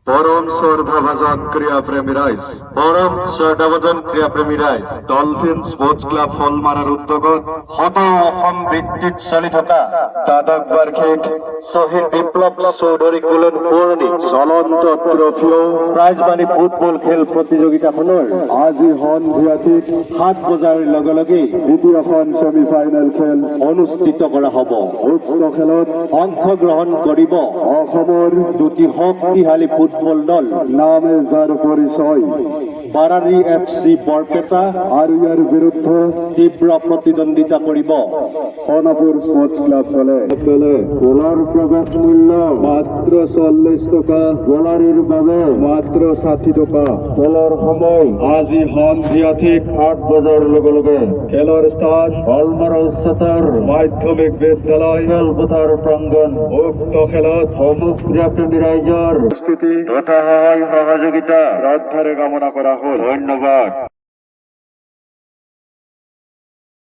পরম শ্রদ্ধাভাজন ক্রীড়াপ্রেমী rise dolphin sports club ফলমারার উদ্যোগত হত অসম ভিত্তিত চলি থকা দাদকবার খেক শ্বহীদ বিপ্লৱ চৌধুৰী কুলন পুৰণি চলন্ত ট্ৰফিও প্ৰাইজমানি ফুটবল খেল প্ৰতিযোগিতাখনৰ আজি সন্ধিয়াটিত 7 বজাৰ লগে লগে দ্বিতীয়খন ছেমিফাইনেল খেল অনুষ্ঠিত কৰা হ'ব। উক্ত খেলত অংশগ্ৰহণ কৰিব অসমৰ দুটি শক্তিশালী ফুটবল দল নামে যাৰ পৰিচয় বাৰাৰী FC বৰপেটা আৰু ইয়াৰ বিৰুদ্ধে তীব্ৰ প্ৰতিদ্বন্দ্বিতা কৰিব সোণাপুৰ স্পোর্টস ক্লাব দলে গোলৰ প্ৰৱেশ মূল্য মাত্ৰ 40 টকা, গোলাৰীৰ বাবে মাত্ৰ 60 টকা। খেলৰ সময় আজি সন্ধিয়া ঠিক 8 বজাৰ লগে লগে। খেলৰ স্থান হলমাৰা উচ্চতৰ মাধ্যমিক বিদ্যালয় খেলপথাৰ প্ৰাংগণ। উক্ত খেলত সমূহ ক্ৰীড়াপ্ৰেমী ৰাইজৰ স্থিতি তথা সহায় সহযোগিতা শ্ৰদ্ধাৰে কামনা কৰা হ'ল। ধন্যবাদ।